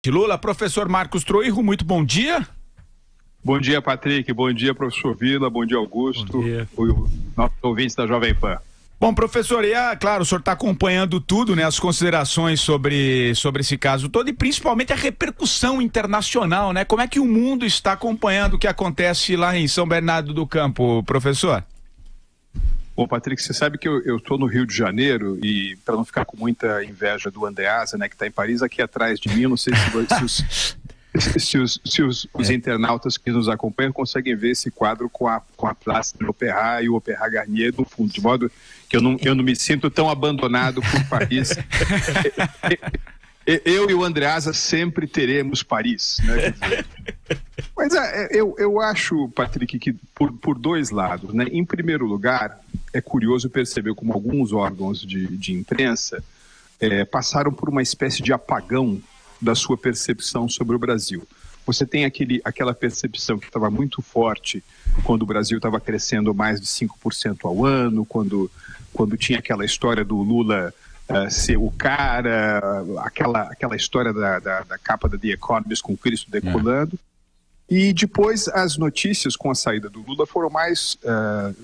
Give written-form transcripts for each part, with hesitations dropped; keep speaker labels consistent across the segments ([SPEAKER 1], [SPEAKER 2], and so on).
[SPEAKER 1] Lula, professor Marcos Troirro, muito bom dia.
[SPEAKER 2] Bom dia, Patrick, bom dia, professor Vila, bom dia, Augusto, nossos ouvintes da Jovem Pan.
[SPEAKER 1] Bom, professor, claro, o senhor está acompanhando tudo, né, as considerações sobre esse caso todo e principalmente a repercussão internacional, né? Como é que o mundo está acompanhando o que acontece lá em São Bernardo do Campo, professor?
[SPEAKER 2] Bom, Patrick, você sabe que eu estou no Rio de Janeiro e, para não ficar com muita inveja do Andreasa, né, que está em Paris, aqui atrás de mim, não sei se os internautas que nos acompanham conseguem ver esse quadro com a Place de l'Opéra e o Opéra Garnier no fundo, de modo que eu não me sinto tão abandonado por Paris. Eu e o Andreasa sempre teremos Paris, né? Mas eu acho, Patrick, que por dois lados, né? Em primeiro lugar, é curioso perceber como alguns órgãos de imprensa passaram por uma espécie de apagão da sua percepção sobre o Brasil. Você tem aquela percepção que estava muito forte quando o Brasil estava crescendo mais de 5% ao ano, quando tinha aquela história do Lula ser o cara, aquela história da capa da The Economist com Cristo decolando. E depois as notícias com a saída do Lula foram mais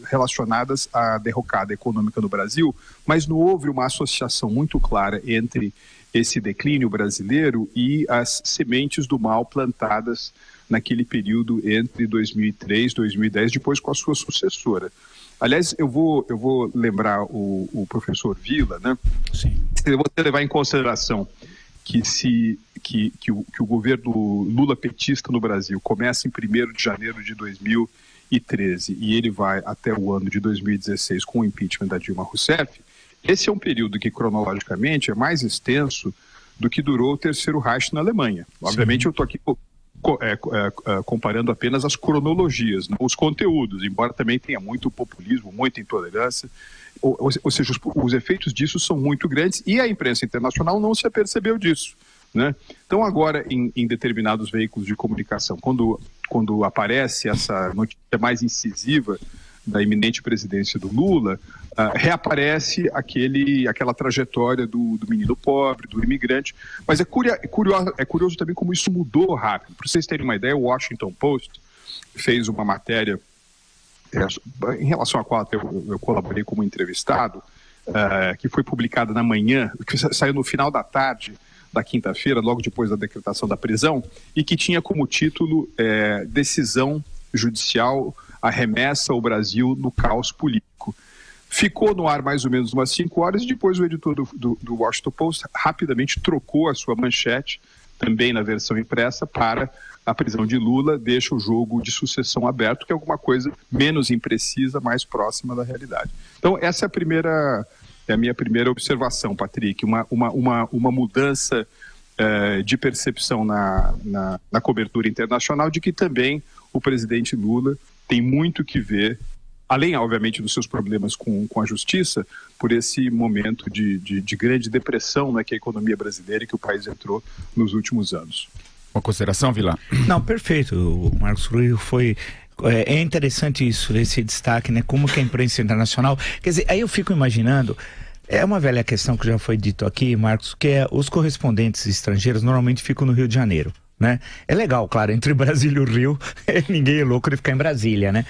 [SPEAKER 2] relacionadas à derrocada econômica no Brasil, mas não houve uma associação muito clara entre esse declínio brasileiro e as sementes do mal plantadas naquele período entre 2003 e 2010, depois com a sua sucessora. Aliás, eu vou lembrar o professor Vila, né? Sim. Eu vou levar em consideração que o governo Lula petista no Brasil começa em 1º de janeiro de 2013 e ele vai até o ano de 2016 com o impeachment da Dilma Rousseff. Esse é um período que, cronologicamente, é mais extenso do que durou o Terceiro Reich na Alemanha. Obviamente, eu estou aqui comparando apenas as cronologias, não os conteúdos, embora também tenha muito populismo, muita intolerância. Ou seja, os efeitos disso são muito grandes e a imprensa internacional não se apercebeu disso, né? Então, agora, em determinados veículos de comunicação, quando aparece essa notícia mais incisiva da iminente presidência do Lula, reaparece aquela trajetória do menino pobre, do imigrante. Mas é curioso também como isso mudou rápido. Para vocês terem uma ideia, o Washington Post fez uma matéria em relação à qual eu colaborei como entrevistado, que foi publicada na manhã, que saiu no final da tarde da quinta-feira, logo depois da decretação da prisão, e que tinha como título Decisão Judicial arremessa o Brasil no caos político. Ficou no ar mais ou menos umas 5 horas e depois o editor do Washington Post rapidamente trocou a sua manchete, também na versão impressa, para a prisão de Lula deixa o jogo de sucessão aberto, que é alguma coisa menos imprecisa, mais próxima da realidade. Então, essa é a minha primeira observação, Patrick, uma mudança de percepção na cobertura internacional de que também o presidente Lula tem muito que ver, além, obviamente, dos seus problemas com a justiça, por esse momento de grande depressão, né, que a economia brasileira e que o país entrou nos últimos anos.
[SPEAKER 1] Uma consideração, Vila?
[SPEAKER 3] Não, perfeito. O Marcos Troirro foi... É interessante isso, esse destaque, né? Como que a imprensa internacional... Quer dizer, aí eu fico imaginando... É uma velha questão que já foi dito aqui, Marcos, que os correspondentes estrangeiros normalmente ficam no Rio de Janeiro, né? É legal, claro, entre Brasília e o Rio, ninguém é louco de ficar em Brasília, né?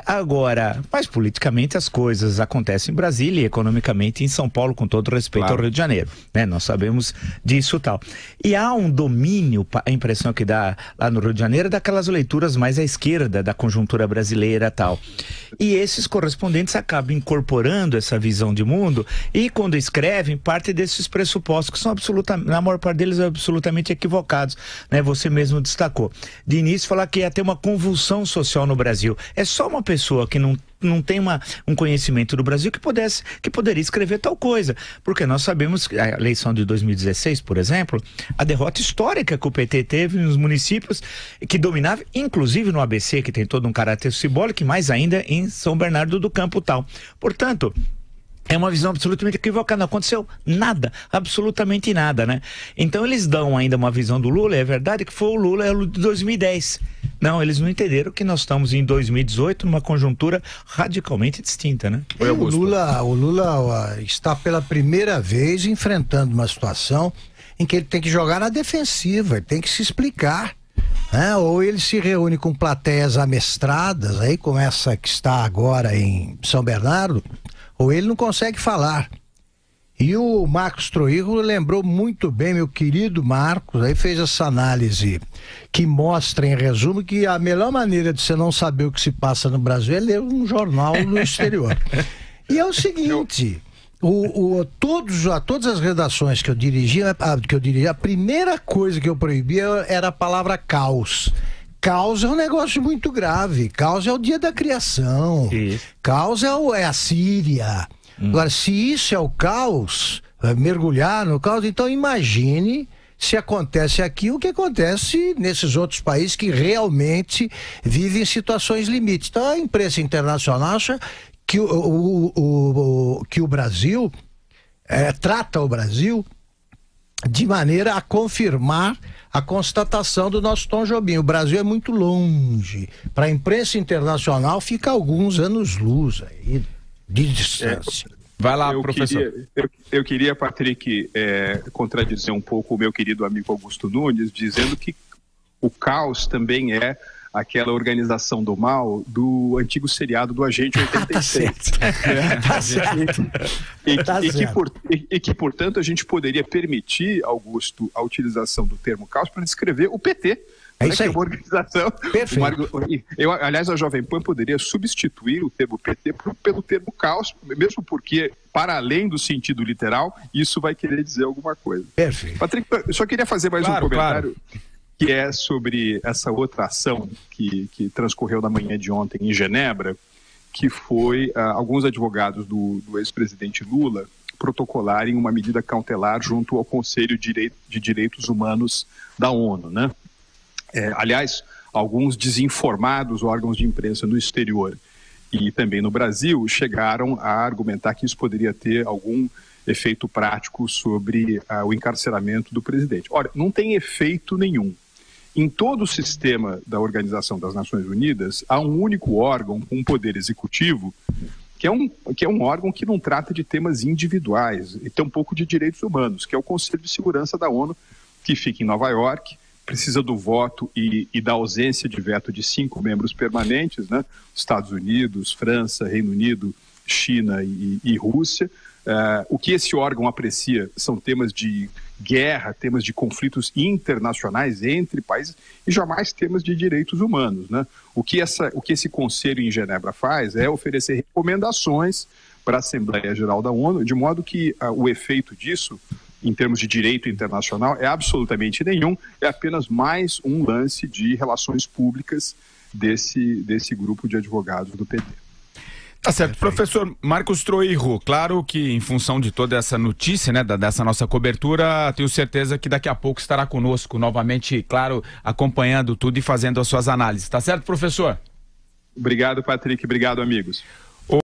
[SPEAKER 3] Agora, mas politicamente as coisas acontecem em Brasília e economicamente em São Paulo, com todo respeito ao Rio de Janeiro, né? Nós sabemos disso e tal. E há um domínio, a impressão que dá lá no Rio de Janeiro, daquelas leituras mais à esquerda da conjuntura brasileira e tal. E esses correspondentes acabam incorporando essa visão de mundo e quando escrevem, parte desses pressupostos que são na maior parte deles, absolutamente equivocados. Né, você mesmo destacou. De início, falar que ia ter uma convulsão social no Brasil. É só uma pessoa que não tem um conhecimento do Brasil que poderia escrever tal coisa. Porque nós sabemos que a eleição de 2016, por exemplo, a derrota histórica que o PT teve nos municípios que dominava, inclusive no ABC, que tem todo um caráter simbólico, e mais ainda em São Bernardo do Campo tal. Portanto, é uma visão absolutamente equivocada, não aconteceu nada, absolutamente nada, né? Então eles dão ainda uma visão do Lula, é verdade que foi o Lula de 2010. Não, eles não entenderam que nós estamos em 2018 numa conjuntura radicalmente distinta, né?
[SPEAKER 4] O Lula está pela primeira vez enfrentando uma situação em que ele tem que jogar na defensiva, ele tem que se explicar. Ou ele se reúne com plateias amestradas, aí como essa que está agora em São Bernardo, ou ele não consegue falar. E o Marcos Troiro lembrou muito bem, meu querido Marcos, aí fez essa análise que mostra, em resumo, que a melhor maneira de você não saber o que se passa no Brasil é ler um jornal no exterior. E é o seguinte... Todas as redações que eu dirigia, a primeira coisa que eu proibia era a palavra caos. Caos é um negócio muito grave. Caos é o dia da criação. Isso. Caos é a Síria. Agora, se isso é o caos, mergulhar no caos, então imagine se acontece aqui o que acontece nesses outros países que realmente vivem situações limite. Então a imprensa internacional acha que o Brasil trata o Brasil de maneira a confirmar a constatação do nosso Tom Jobim. O Brasil é muito longe. Para a imprensa internacional fica alguns anos-luz aí de distância.
[SPEAKER 1] Vai lá, professor.
[SPEAKER 2] Eu queria, Patrick, contradizer um pouco o meu querido amigo Augusto Nunes, dizendo que o caos também é aquela organização do mal do antigo seriado do Agente 86.
[SPEAKER 4] Tá certo.
[SPEAKER 2] E que, portanto, a gente poderia permitir, Augusto, a utilização do termo caos para descrever o PT.
[SPEAKER 4] É isso aí.
[SPEAKER 2] Que é uma organização.
[SPEAKER 4] Perfeito.
[SPEAKER 2] Aliás, a Jovem Pan poderia substituir o termo PT pelo termo caos, mesmo porque, para além do sentido literal, isso vai querer dizer alguma coisa.
[SPEAKER 4] Perfeito.
[SPEAKER 2] Patrick, eu só queria fazer mais um comentário. Claro. Que é sobre essa outra ação que transcorreu na manhã de ontem em Genebra, que foi alguns advogados do ex-presidente Lula protocolarem uma medida cautelar junto ao Conselho de Direitos Humanos da ONU, né? Aliás, alguns desinformados órgãos de imprensa no exterior e também no Brasil chegaram a argumentar que isso poderia ter algum efeito prático sobre o encarceramento do presidente. Ora, não tem efeito nenhum. Em todo o sistema da Organização das Nações Unidas, há um único órgão com poder executivo, que é um órgão que não trata de temas individuais, e tampouco de direitos humanos, que é o Conselho de Segurança da ONU, que fica em Nova York, precisa do voto e da ausência de veto de 5 membros permanentes, né? Estados Unidos, França, Reino Unido, China e Rússia. O que esse órgão aprecia são temas de guerra, temas de conflitos internacionais entre países e jamais temas de direitos humanos, né? O que esse conselho em Genebra faz é oferecer recomendações para a Assembleia Geral da ONU, de modo que o efeito disso, em termos de direito internacional, é absolutamente nenhum, é apenas mais um lance de relações públicas desse grupo de advogados do PT.
[SPEAKER 1] Tá certo. Professor Marcos Troiro, claro que em função de toda essa notícia, né, dessa nossa cobertura, tenho certeza que daqui a pouco estará conosco novamente, claro, acompanhando tudo e fazendo as suas análises. Tá certo, professor?
[SPEAKER 2] Obrigado, Patrick. Obrigado, amigos.